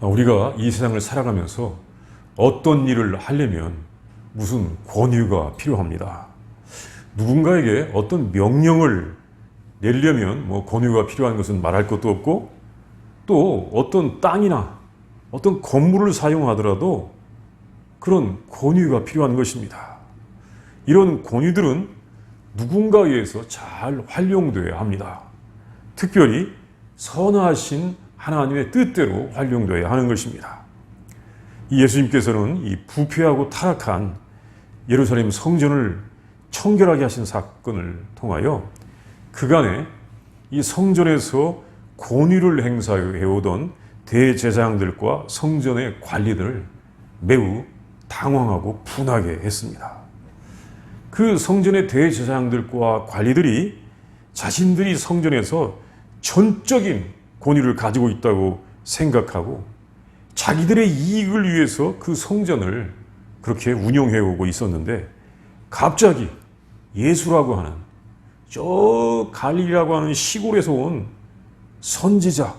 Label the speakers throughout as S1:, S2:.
S1: 우리가 이 세상을 살아가면서 어떤 일을 하려면 무슨 권유가 필요합니다. 누군가에게 어떤 명령을 내리려면 권유가 필요한 것은 말할 것도 없고, 또 어떤 땅이나 어떤 건물을 사용하더라도 그런 권유가 필요한 것입니다. 이런 권유들은 누군가에 의해서 잘 활용되어야 합니다. 특별히 선하신 하나님의 뜻대로 활용되어야 하는 것입니다. 예수님께서는 이 부패하고 타락한 예루살렘 성전을 청결하게 하신 사건을 통하여 그간에 이 성전에서 권위를 행사해 오던 대제사장들과 성전의 관리들을 매우 당황하고 분하게 했습니다. 그 성전의 대제사장들과 관리들이 자신들이 성전에서 전적인 권위를 가지고 있다고 생각하고 자기들의 이익을 위해서 그 성전을 그렇게 운영해 오고 있었는데, 갑자기 예수라고 하는 저 갈릴리라고 하는 시골에서 온 선지자,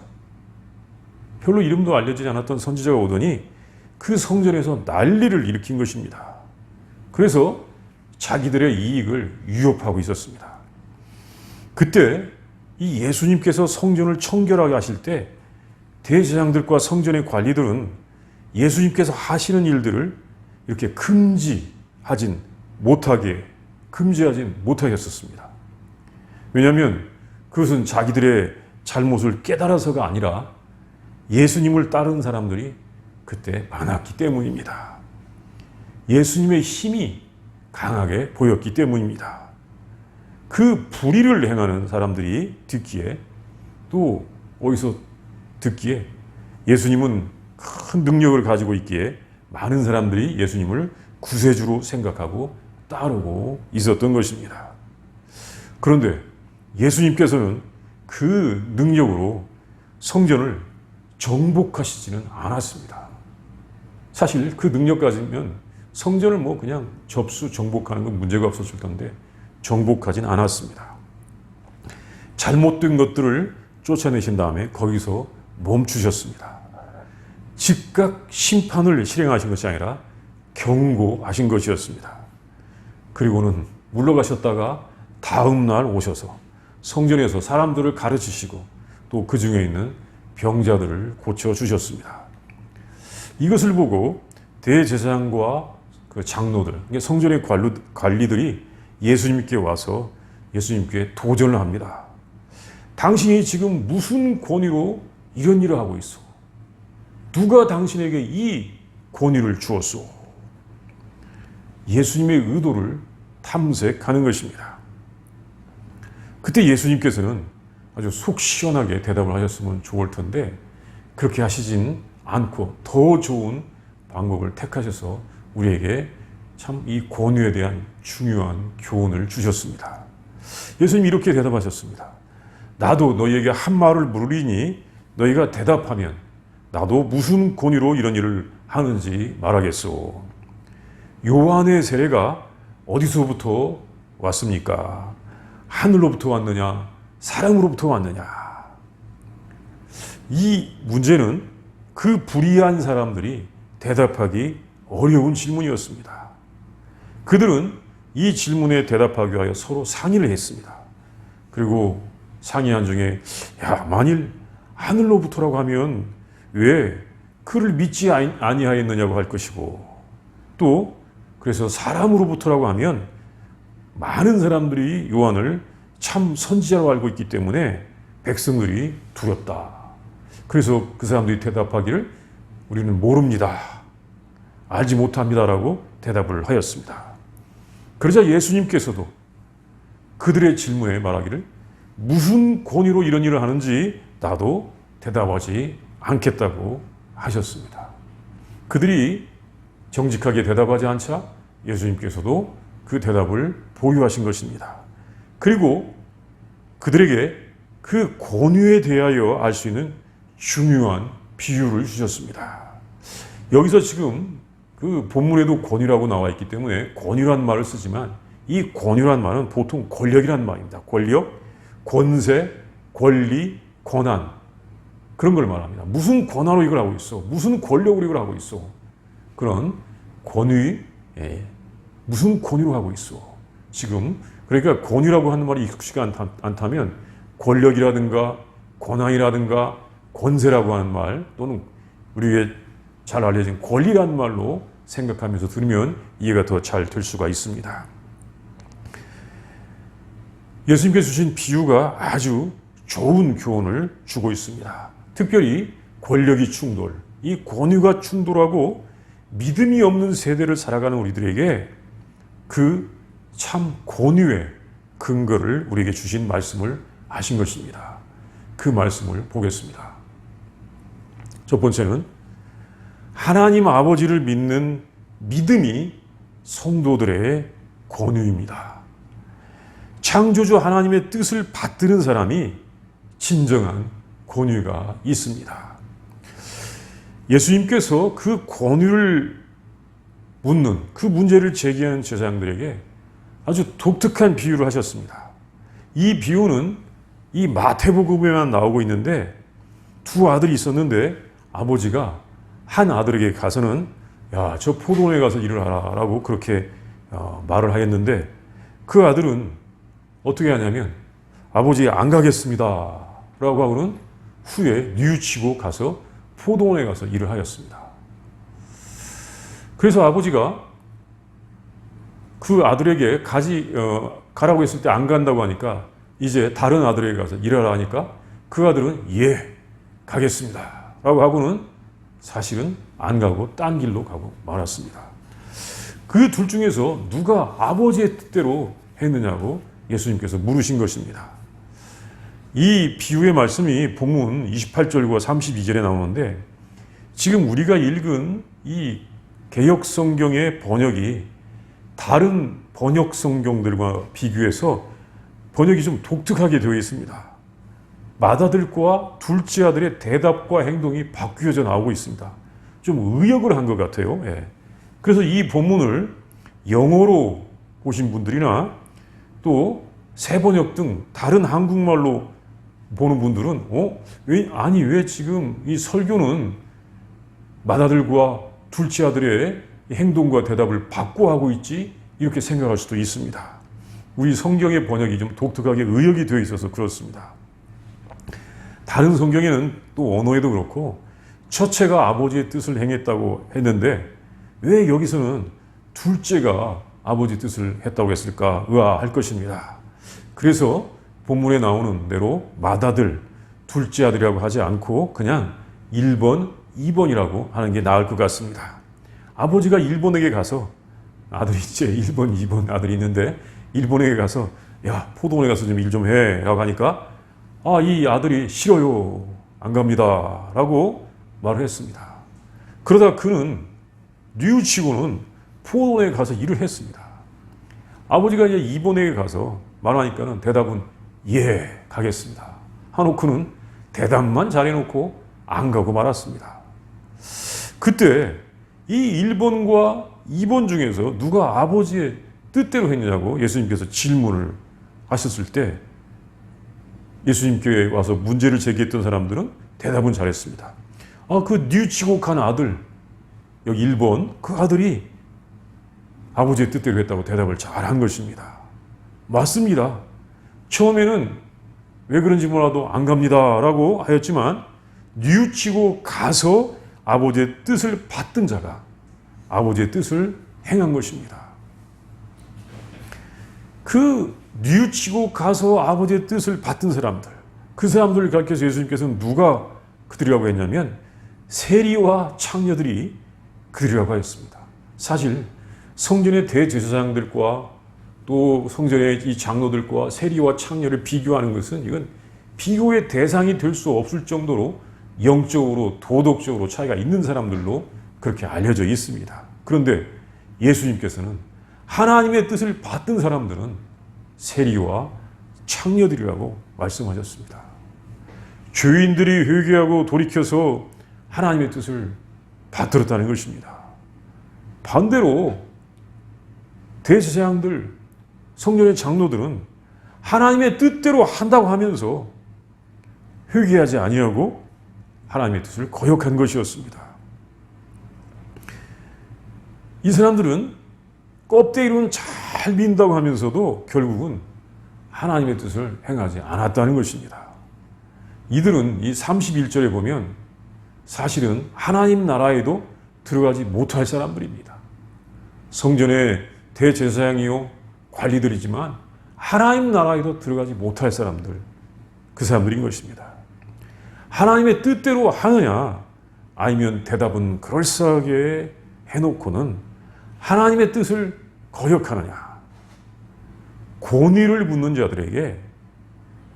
S1: 별로 이름도 알려지지 않았던 선지자가 오더니 그 성전에서 난리를 일으킨 것입니다. 그래서 자기들의 이익을 위협하고 있었습니다. 그때 이 예수님께서 성전을 청결하게 하실 때 대제사장들과 성전의 관리들은 예수님께서 하시는 일들을 이렇게 금지하진 못하겠었습니다. 왜냐하면 그것은 자기들의 잘못을 깨달아서가 아니라 예수님을 따르는 사람들이 그때 많았기 때문입니다. 예수님의 힘이 강하게 보였기 때문입니다. 그 불의를 행하는 사람들이 듣기에, 또 어디서 듣기에 예수님은 큰 능력을 가지고 있기에 많은 사람들이 예수님을 구세주로 생각하고 따르고 있었던 것입니다. 그런데 예수님께서는 그 능력으로 성전을 정복하시지는 않았습니다. 사실 그 능력 가지면 성전을 그냥 정복하는 건 문제가 없었을 텐데 정복하진 않았습니다. 잘못된 것들을 쫓아내신 다음에 거기서 멈추셨습니다. 즉각 심판을 실행하신 것이 아니라 경고하신 것이었습니다. 그리고는 물러가셨다가 다음 날 오셔서 성전에서 사람들을 가르치시고 또 그 중에 있는 병자들을 고쳐주셨습니다. 이것을 보고 대제사장과 그 장로들, 성전의 관리들이 예수님께 와서 예수님께 도전을 합니다. 당신이 지금 무슨 권위로 이런 일을 하고 있어? 누가 당신에게 이 권위를 주었소? 예수님의 의도를 탐색하는 것입니다. 그때 예수님께서는 아주 속 시원하게 대답을 하셨으면 좋을 텐데 그렇게 하시진 않고 더 좋은 방법을 택하셔서 우리에게 참 이 권위에 대한 중요한 교훈을 주셨습니다. 예수님이 이렇게 대답하셨습니다. 나도 너희에게 한 말을 물으리니 너희가 대답하면 나도 무슨 권위로 이런 일을 하는지 말하겠소. 요한의 세례가 어디서부터 왔습니까? 하늘로부터 왔느냐? 사람으로부터 왔느냐? 이 문제는 그 불의한 사람들이 대답하기 어려운 질문이었습니다. 그들은 이 질문에 대답하기 위하여 서로 상의를 했습니다. 그리고 상의한 중에 만일 하늘로부터라고 하면 왜 그를 믿지 아니하였느냐고 할 것이고, 또 그래서 사람으로부터라고 하면 많은 사람들이 요한을 참 선지자로 알고 있기 때문에 백성들이 두렵다. 그래서 그 사람들이 대답하기를 우리는 모릅니다. 알지 못합니다라고 대답을 하였습니다. 그러자 예수님께서도 그들의 질문에 말하기를 무슨 권위로 이런 일을 하는지 나도 대답하지 않겠다고 하셨습니다. 그들이 정직하게 대답하지 않자 예수님께서도 그 대답을 보유하신 것입니다. 그리고 그들에게 그 권위에 대하여 알 수 있는 중요한 비유를 주셨습니다. 여기서 지금 그 본문에도 권위라고 나와 있기 때문에 권위란 말을 쓰지만 이 권위란 말은 보통 권력이란 말입니다. 권력, 권세, 권리, 권한, 그런 걸 말합니다. 무슨 권한으로 이걸 하고 있어? 무슨 권력으로 이걸 하고 있어? 그런 권위, 무슨 권위로 하고 있어? 지금 그러니까 권위라고 하는 말이 익숙치가 않다면 권력이라든가 권한이라든가 권세라고 하는 말 또는 우리에게 잘 알려진 권리라는 말로 생각하면서 들으면 이해가 더 잘 될 수가 있습니다. 예수님께서 주신 비유가 아주 좋은 교훈을 주고 있습니다. 특별히 권력이 충돌, 이 권위가 충돌하고 믿음이 없는 세대를 살아가는 우리들에게 그 참 권위의 근거를 우리에게 주신 말씀을 하신 것입니다. 그 말씀을 보겠습니다. 첫 번째는 하나님 아버지를 믿는 믿음이 성도들의 권위입니다. 창조주 하나님의 뜻을 받드는 사람이 진정한 권위가 있습니다. 예수님께서 그 권위를 묻는 그 문제를 제기하는 제사장들에게 아주 독특한 비유를 하셨습니다. 이 비유는 이 마태복음에만 나오고 있는데 두 아들이 있었는데 아버지가 한 아들에게 가서는 야, 저 포도원에 가서 일을 하라 라고 그렇게 말을 하였는데 그 아들은 어떻게 하냐면 아버지 안 가겠습니다 라고 하고는 후에 뉘우치고 가서 포도원에 가서 일을 하였습니다. 그래서 아버지가 그 아들에게 가라고 했을 때 안 간다고 하니까 이제 다른 아들에게 가서 일하라 하니까 그 아들은 예, 가겠습니다 라고 하고는 사실은 안 가고 딴 길로 가고 말았습니다. 그 둘 중에서 누가 아버지의 뜻대로 했느냐고 예수님께서 물으신 것입니다. 이 비유의 말씀이 본문 28절과 32절에 나오는데 지금 우리가 읽은 이 개역 성경의 번역이 다른 번역 성경들과 비교해서 번역이 좀 독특하게 되어 있습니다. 맏아들과 둘째 아들의 대답과 행동이 바뀌어져 나오고 있습니다. 좀 의역을 한 것 같아요. 그래서 이 본문을 영어로 보신 분들이나 또 새번역 등 다른 한국말로 보는 분들은 왜 지금 이 설교는 맏아들과 둘째 아들의 행동과 대답을 바꿔 하고 있지? 이렇게 생각할 수도 있습니다. 우리 성경의 번역이 좀 독특하게 의역이 되어 있어서 그렇습니다. 다른 성경에는 또 언어에도 그렇고 첫째가 아버지의 뜻을 행했다고 했는데 왜 여기서는 둘째가 아버지 뜻을 했다고 했을까 의아할 것입니다. 그래서 본문에 나오는 대로 맏아들, 둘째 아들이라고 하지 않고 그냥 1번, 2번이라고 하는 게 나을 것 같습니다. 아버지가 일본에게 가서 아들이 이제 1번, 2번 아들이 있는데 일본에게 가서 야, 포도원에 가서 좀 일 좀 해 라고 하니까 이 아들이 싫어요. 안 갑니다. 라고 말을 했습니다. 그러다 그는 뉘우치고는 포도원에 가서 일을 했습니다. 아버지가 이제 일본에게 가서 말하니까는 대답은 예, 가겠습니다. 하놓고는 대답만 잘해놓고 안 가고 말았습니다. 그때 이 1번과 2번 중에서 누가 아버지의 뜻대로 했느냐고 예수님께서 질문을 하셨을 때 예수님께 와서 문제를 제기했던 사람들은 대답은 잘했습니다. 그 뉘우치고 간 아들, 여기 1번, 그 아들이 아버지의 뜻대로 했다고 대답을 잘한 것입니다. 맞습니다. 처음에는 왜 그런지 몰라도 안 갑니다 라고 하였지만 뉘우치고 가서 아버지의 뜻을 받던 자가 아버지의 뜻을 행한 것입니다. 그 뉘우치고 가서 아버지의 뜻을 받던 사람들, 그 사람들을 가르쳐서 예수님께서는 누가 그들이라고 했냐면 세리와 창녀들이 그들이라고 하였습니다. 사실 성전의 대제사장들과 또 성전의 이 장로들과 세리와 창녀를 비교하는 것은 이건 비교의 대상이 될 수 없을 정도로 영적으로 도덕적으로 차이가 있는 사람들로 그렇게 알려져 있습니다. 그런데 예수님께서는 하나님의 뜻을 받던 사람들은 세리와 창녀들이라고 말씀하셨습니다. 죄인들이 회개하고 돌이켜서 하나님의 뜻을 받들었다는 것입니다. 반대로 대제사장들, 성전의 장로들은 하나님의 뜻대로 한다고 하면서 회개하지 아니하고 하나님의 뜻을 거역한 것이었습니다. 이 사람들은 껍데기로는 잘 민다고 하면서도 결국은 하나님의 뜻을 행하지 않았다는 것입니다. 이들은 이 31절에 보면 사실은 하나님 나라에도 들어가지 못할 사람들입니다. 성전의 대제사장이요 관리들이지만 하나님 나라에도 들어가지 못할 사람들, 그 사람들인 것입니다. 하나님의 뜻대로 하느냐 아니면 대답은 그럴싸하게 해놓고는 하나님의 뜻을 거역하느냐, 권위를 묻는 자들에게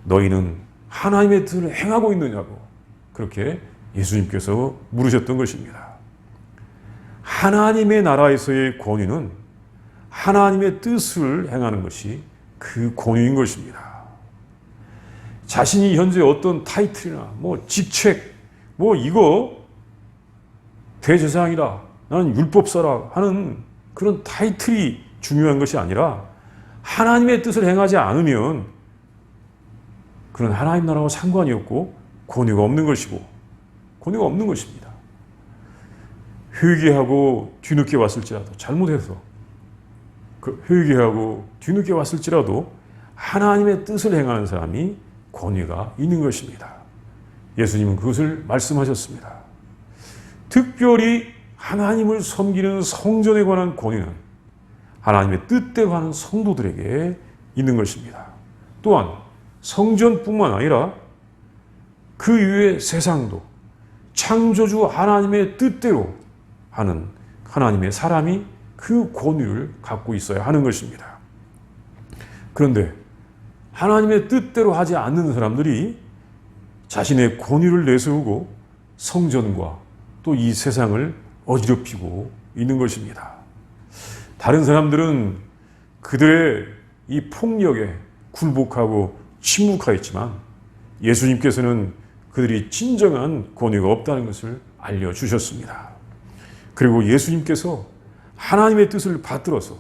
S1: 너희는 하나님의 뜻을 행하고 있느냐고 그렇게 예수님께서 물으셨던 것입니다. 하나님의 나라에서의 권위는 하나님의 뜻을 행하는 것이 그 권위인 것입니다. 자신이 현재 어떤 타이틀이나 직책, 이거 대제사장이라, 나는 율법사라 하는 그런 타이틀이 중요한 것이 아니라 하나님의 뜻을 행하지 않으면 그런 하나님 나라와 상관이 없고 권위가 없는 것이고 권위가 없는 것입니다. 회개하고 뒤늦게 왔을지라도 잘못해서 회개하고 뒤늦게 왔을지라도 하나님의 뜻을 행하는 사람이 권위가 있는 것입니다. 예수님은 그것을 말씀하셨습니다. 특별히 하나님을 섬기는 성전에 관한 권위는 하나님의 뜻대로 하는 성도들에게 있는 것입니다. 또한 성전뿐만 아니라 그 이외의 세상도 창조주 하나님의 뜻대로 하는 하나님의 사람이 그 권위를 갖고 있어야 하는 것입니다. 그런데 하나님의 뜻대로 하지 않는 사람들이 자신의 권위를 내세우고 성전과 또 이 세상을 어지럽히고 있는 것입니다. 다른 사람들은 그들의 이 폭력에 굴복하고 침묵하였지만 예수님께서는 그들이 진정한 권위가 없다는 것을 알려주셨습니다. 그리고 예수님께서 하나님의 뜻을 받들어서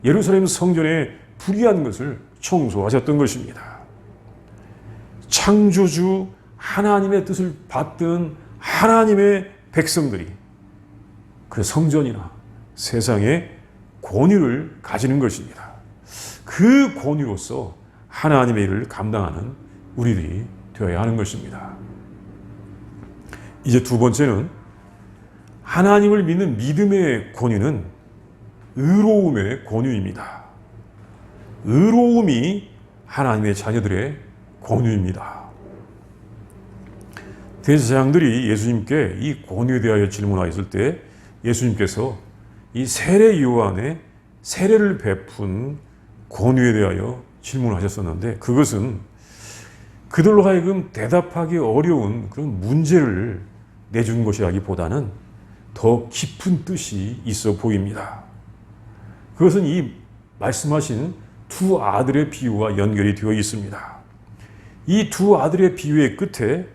S1: 예루살렘 성전에 불의한 것을 청소하셨던 것입니다. 창조주 하나님의 뜻을 받든 하나님의 백성들이 그 성전이나 세상에 권위를 가지는 것입니다. 그 권위로서 하나님의 일을 감당하는 우리들이 되어야 하는 것입니다. 이제 두 번째는 하나님을 믿는 믿음의 권위는 의로움의 권위입니다. 의로움이 하나님의 자녀들의 권위입니다. 대제사장들이 예수님께 이 권위에 대하여 질문하였을 때 예수님께서 이 세례 요한의 세례를 베푼 권위에 대하여 질문하셨었는데 그것은 그들로 하여금 대답하기 어려운 그런 문제를 내준 것이라기보다는 더 깊은 뜻이 있어 보입니다. 그것은 이 말씀하신 두 아들의 비유와 연결이 되어 있습니다. 이 두 아들의 비유의 끝에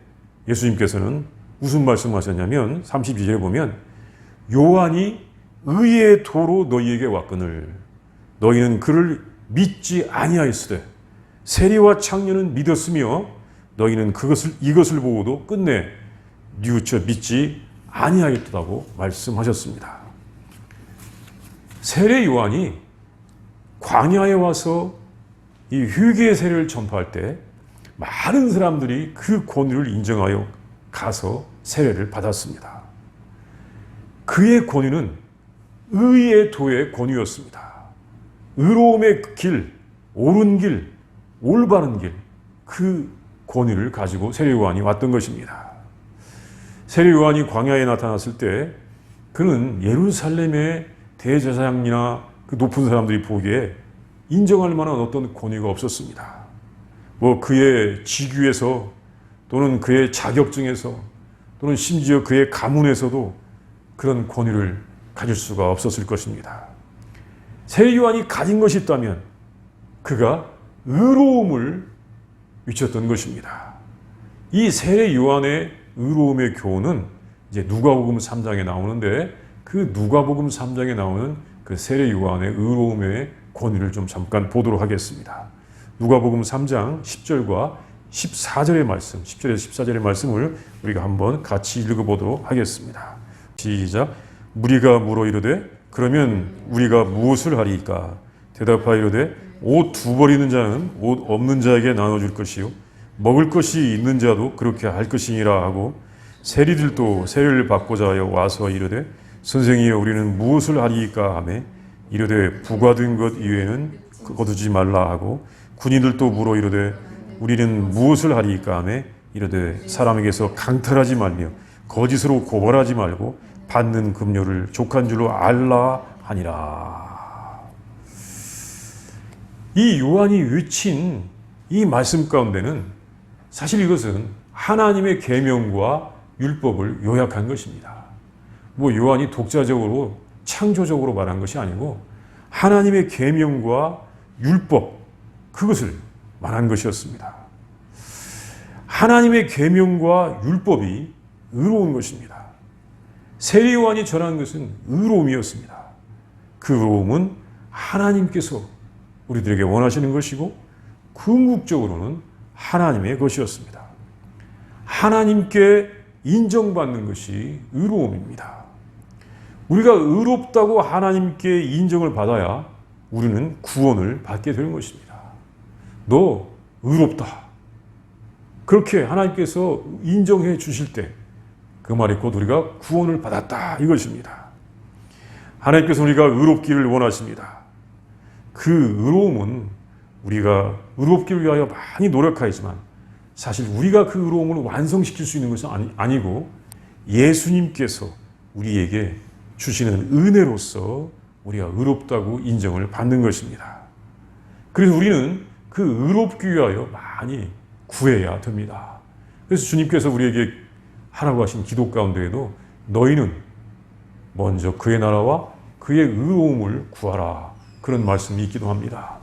S1: 예수님께서는 무슨 말씀하셨냐면 32절에 보면 요한이 의의 도로 너희에게 왔거늘 너희는 그를 믿지 아니하였으되 세리와 창녀는 믿었으며 너희는 이것을 보고도 끝내 뉘우쳐 믿지 아니하였다고 말씀하셨습니다. 세례 요한이 광야에 와서 이 회개의 세례를 전파할 때 많은 사람들이 그 권위를 인정하여 가서 세례를 받았습니다. 그의 권위는 의의 도의 권위였습니다. 의로움의 길, 옳은 길, 올바른 길, 그 권위를 가지고 세례 요한이 왔던 것입니다. 세례 요한이 광야에 나타났을 때 그는 예루살렘의 대제사장이나 그 높은 사람들이 보기에 인정할 만한 어떤 권위가 없었습니다. 그의 직위에서 또는 그의 자격증에서 또는 심지어 그의 가문에서도 그런 권위를 가질 수가 없었을 것입니다. 세례 요한이 가진 것이 있다면 그가 의로움을 위쳤던 것입니다. 이 세례 요한의 의로움의 교훈은 이제 누가복음 3장에 나오는데 그 누가복음 3장에 나오는 그 세례 요한의 의로움의 권위를 좀 잠깐 보도록 하겠습니다. 누가복음 3장 10절과 14절의 말씀, 10절에서 14절의 말씀을 우리가 한번 같이 읽어보도록 하겠습니다. 시작. 무리가 물어 이르되 그러면 우리가 무엇을 하리이까? 대답하여 이르되 옷 두 벌 있는 자는 옷 없는 자에게 나눠줄 것이요 먹을 것이 있는 자도 그렇게 할 것이니라 하고 세리들도 세례를 받고자 하여 와서 이르되 선생이여 우리는 무엇을 하리이까 하매 이르되 부과된 것 이외에는 거두지 말라 하고 군인들도 물어 이르되 우리는 무엇을 하리이까 하매 이르되 사람에게서 강탈하지 말며 거짓으로 고발하지 말고 받는 급료를 족한 줄로 알라 하니라. 이 요한이 외친 이 말씀 가운데는 사실 이것은 하나님의 계명과 율법을 요약한 것입니다. 뭐 요한이 독자적으로 창조적으로 말한 것이 아니고 하나님의 계명과 율법 그것을 말한 것이었습니다. 하나님의 계명과 율법이 의로운 것입니다. 세례 요한이 전한 것은 의로움이었습니다. 그 의로움은 하나님께서 우리들에게 원하시는 것이고 궁극적으로는 하나님의 것이었습니다. 하나님께 인정받는 것이 의로움입니다. 우리가 의롭다고 하나님께 인정을 받아야 우리는 구원을 받게 되는 것입니다. 너 의롭다. 그렇게 하나님께서 인정해 주실 때 그 말이 곧 우리가 구원을 받았다 이것입니다. 하나님께서 우리가 의롭기를 원하십니다. 그 의로움은 우리가 의롭기를 위하여 많이 노력하지만 사실 우리가 그 의로움을 완성시킬 수 있는 것은 아니고 예수님께서 우리에게 주시는 은혜로서 우리가 의롭다고 인정을 받는 것입니다. 그래서 우리는 그 의롭기 위하여 많이 구해야 됩니다. 그래서 주님께서 우리에게 하라고 하신 기도 가운데에도 너희는 먼저 그의 나라와 그의 의로움을 구하라 그런 말씀이 있기도 합니다.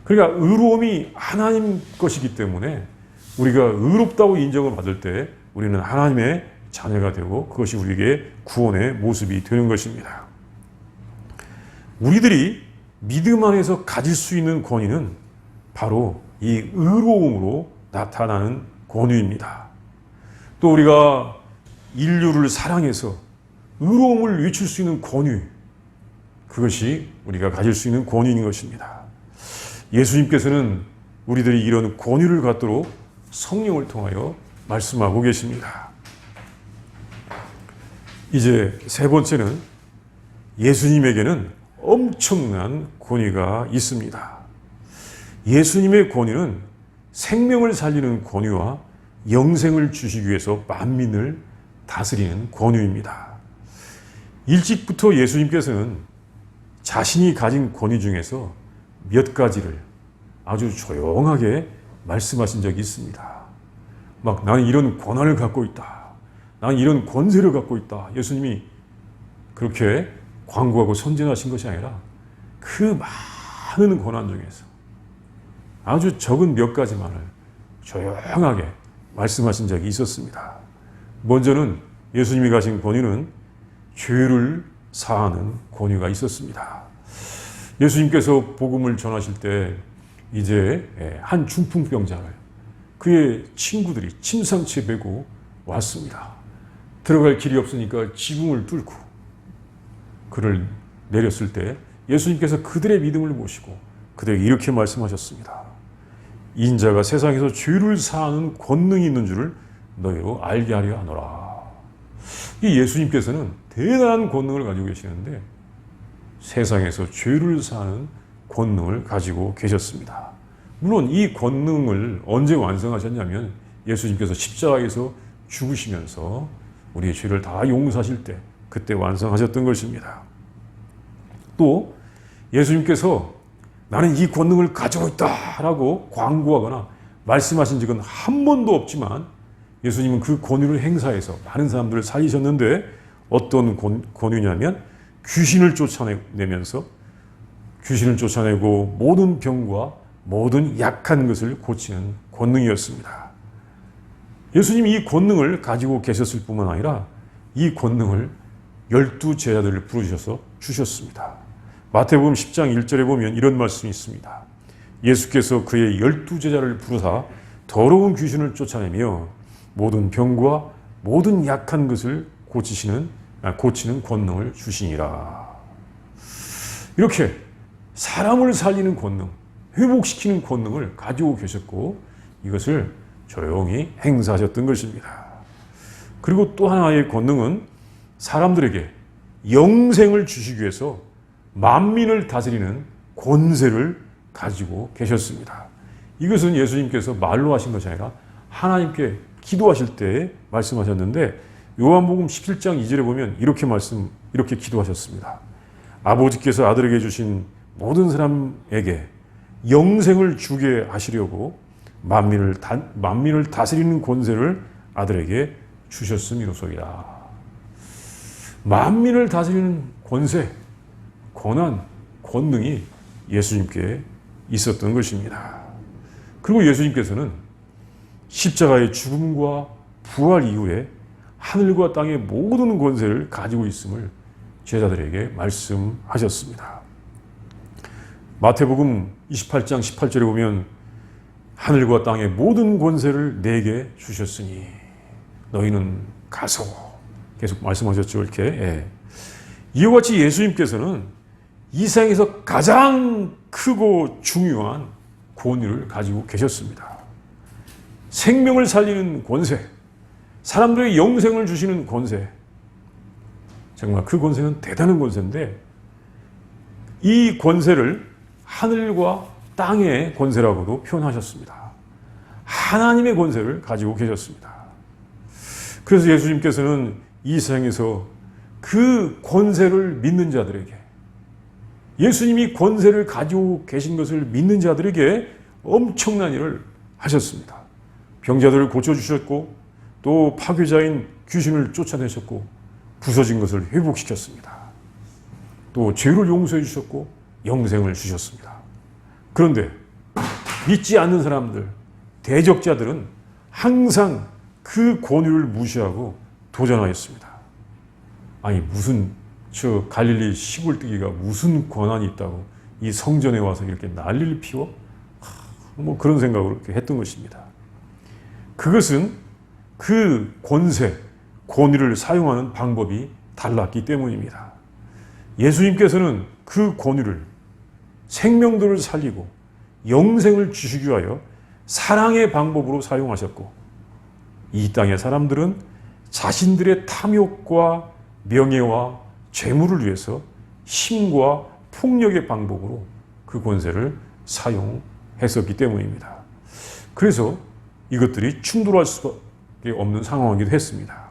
S1: 그러니까 의로움이 하나님 것이기 때문에 우리가 의롭다고 인정을 받을 때 우리는 하나님의 자녀가 되고 그것이 우리에게 구원의 모습이 되는 것입니다. 우리들이 믿음 안에서 가질 수 있는 권위는 바로 이 의로움으로 나타나는 권위입니다. 또 우리가 인류를 사랑해서 의로움을 외칠 수 있는 권위, 그것이 우리가 가질 수 있는 권위인 것입니다. 예수님께서는 우리들이 이런 권위를 갖도록 성령을 통하여 말씀하고 계십니다. 이제 세 번째는 예수님에게는 엄청난 권위가 있습니다. 예수님의 권위는 생명을 살리는 권위와 영생을 주시기 위해서 만민을 다스리는 권위입니다. 일찍부터 예수님께서는 자신이 가진 권위 중에서 몇 가지를 아주 조용하게 말씀하신 적이 있습니다. 막 나는 이런 권한을 갖고 있다. 나는 이런 권세를 갖고 있다. 예수님이 그렇게 광고하고 선전하신 것이 아니라 그 많은 권한 중에서 아주 적은 몇 가지만을 조용하게 말씀하신 적이 있었습니다. 먼저는 예수님이 가진 권위는 죄를 사하는 권위가 있었습니다. 예수님께서 복음을 전하실 때 이제 한 중풍병자를 그의 친구들이 침상치에 메고 왔습니다. 들어갈 길이 없으니까 지붕을 뚫고 그를 내렸을 때 예수님께서 그들의 믿음을 보시고 그들에게 이렇게 말씀하셨습니다. 인자가 세상에서 죄를 사하는 권능이 있는 줄을 너희로 알게 하려 하노라. 이 예수님께서는 대단한 권능을 가지고 계시는데 세상에서 죄를 사하는 권능을 가지고 계셨습니다. 물론 이 권능을 언제 완성하셨냐면 예수님께서 십자가에서 죽으시면서 우리의 죄를 다 용서하실 때 그때 완성하셨던 것입니다. 또 예수님께서 나는 이 권능을 가지고 있다라고 광고하거나 말씀하신 적은 한 번도 없지만 예수님은 그 권위를 행사해서 많은 사람들을 살리셨는데 어떤 권위냐면 귀신을 쫓아내면서 귀신을 쫓아내고 모든 병과 모든 약한 것을 고치는 권능이었습니다. 예수님이 이 권능을 가지고 계셨을 뿐만 아니라 이 권능을 12제자들을 부르셔서 주셨습니다. 마태복음 10장 1절에 보면 이런 말씀이 있습니다. 예수께서 그의 12제자를 부르사 더러운 귀신을 쫓아내며 모든 병과 모든 약한 것을 고치는 권능을 주시니라. 이렇게 사람을 살리는 권능, 회복시키는 권능을 가지고 계셨고 이것을 조용히 행사하셨던 것입니다. 그리고 또 하나의 권능은 사람들에게 영생을 주시기 위해서 만민을 다스리는 권세를 가지고 계셨습니다. 이것은 예수님께서 말로 하신 것이 아니라 하나님께 기도하실 때 말씀하셨는데 요한복음 17장 2절에 보면 이렇게 기도하셨습니다. 아버지께서 아들에게 주신 모든 사람에게 영생을 주게 하시려고 만민을 다스리는 권세를 아들에게 주셨음이로소이다. 만민을 다스리는 권세, 권한, 권능이 예수님께 있었던 것입니다. 그리고 예수님께서는 십자가의 죽음과 부활 이후에 하늘과 땅의 모든 권세를 가지고 있음을 제자들에게 말씀하셨습니다. 마태복음 28장 18절에 보면 하늘과 땅의 모든 권세를 내게 주셨으니 너희는 가서 계속 말씀하셨죠. 이렇게. 예. 이와 같이 예수님께서는 이 세상에서 가장 크고 중요한 권위를 가지고 계셨습니다. 생명을 살리는 권세, 사람들에게 영생을 주시는 권세, 정말 그 권세는 대단한 권세인데 이 권세를 하늘과 땅의 권세라고도 표현하셨습니다. 하나님의 권세를 가지고 계셨습니다. 그래서 예수님께서는 이 세상에서 그 권세를 믿는 자들에게, 예수님이 권세를 가지고 계신 것을 믿는 자들에게 엄청난 일을 하셨습니다. 병자들을 고쳐주셨고 또 파괴자인 귀신을 쫓아내셨고 부서진 것을 회복시켰습니다. 또 죄를 용서해 주셨고 영생을 주셨습니다. 그런데 믿지 않는 사람들, 대적자들은 항상 그 권위를 무시하고 도전하였습니다. 아니 무슨 저 갈릴리 시골뜨기가 무슨 권한이 있다고 이 성전에 와서 이렇게 난리를 피워? 뭐 그런 생각으로 이렇게 했던 것입니다. 그것은 그 권세, 권위를 사용하는 방법이 달랐기 때문입니다. 예수님께서는 그 권위를 생명들을 살리고 영생을 주시기 위하여 사랑의 방법으로 사용하셨고 이 땅의 사람들은 자신들의 탐욕과 명예와 재물을 위해서 힘과 폭력의 방법으로 그 권세를 사용했었기 때문입니다. 그래서 이것들이 충돌할 수밖에 없는 상황이기도 했습니다.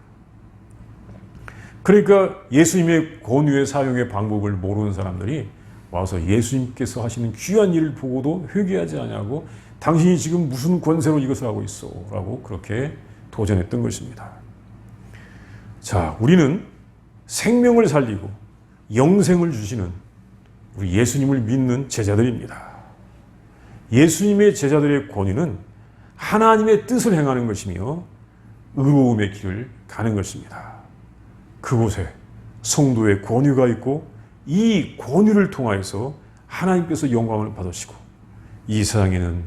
S1: 그러니까 예수님의 권위의 사용의 방법을 모르는 사람들이 와서 예수님께서 하시는 귀한 일을 보고도 회개하지 않냐고, 당신이 지금 무슨 권세로 이것을 하고 있어? 라고 그렇게 도전했던 것입니다. 자, 우리는 생명을 살리고 영생을 주시는 우리 예수님을 믿는 제자들입니다. 예수님의 제자들의 권위는 하나님의 뜻을 행하는 것이며 의로움의 길을 가는 것입니다. 그곳에 성도의 권위가 있고 이 권위를 통하여서 하나님께서 영광을 받으시고 이 세상에는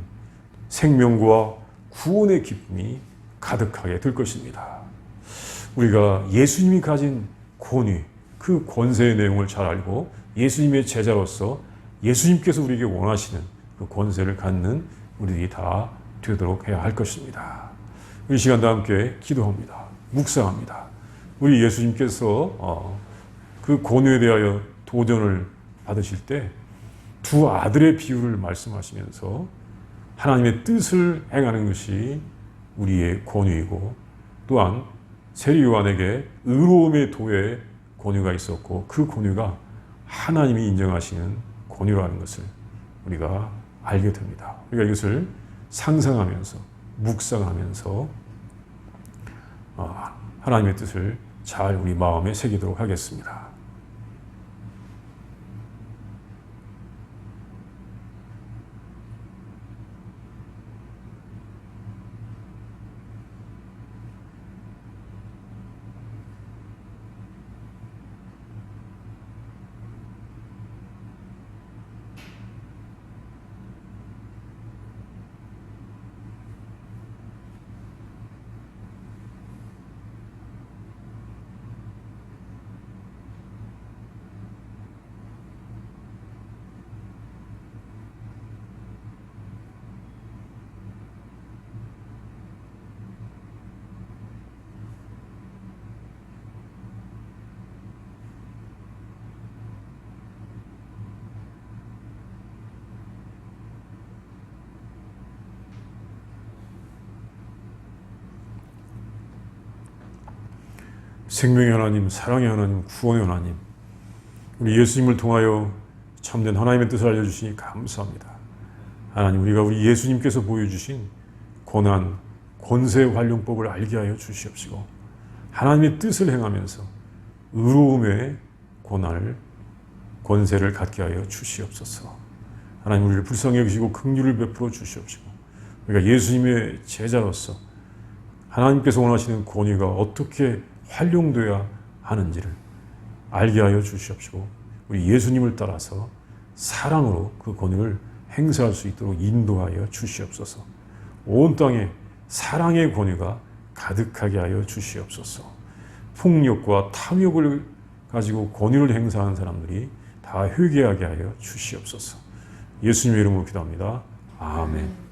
S1: 생명과 구원의 기쁨이 가득하게 될 것입니다. 우리가 예수님이 가진 권위, 그 권세의 내용을 잘 알고 예수님의 제자로서 예수님께서 우리에게 원하시는 그 권세를 갖는 우리들이 다 되도록 해야 할 것입니다. 이 시간도 함께 기도합니다. 묵상합니다. 우리 예수님께서 그 권위에 대하여 도전을 받으실 때 두 아들의 비유를 말씀하시면서 하나님의 뜻을 행하는 것이 우리의 권위이고 또한 세리 요한에게 의로움의 도의 권위가 있었고 그 권위가 하나님이 인정하시는 권위라는 것을 우리가 알게 됩니다. 우리가 이것을 상상하면서 묵상하면서 하나님의 뜻을 잘 우리 마음에 새기도록 하겠습니다. 생명의 하나님, 사랑의 하나님, 구원의 하나님, 우리 예수님을 통하여 참된 하나님의 뜻을 알려주시니 감사합니다. 하나님, 우리가 우리 예수님께서 보여주신 고난, 권세 활용법을 알게 하여 주시옵시고 하나님의 뜻을 행하면서 의로움의 고난을, 권세를 갖게 하여 주시옵소서. 하나님, 우리를 불쌍히 여기시고 긍휼을 베풀어 주시옵시고 우리가 예수님의 제자로서 하나님께서 원하시는 권위가 어떻게 활용되어야 하는지를 알게 하여 주시옵시고 우리 예수님을 따라서 사랑으로 그 권위를 행사할 수 있도록 인도하여 주시옵소서. 온 땅에 사랑의 권위가 가득하게 하여 주시옵소서. 폭력과 탐욕을 가지고 권위를 행사하는 사람들이 다 회개하게 하여 주시옵소서. 예수님의 이름으로 기도합니다. 아멘.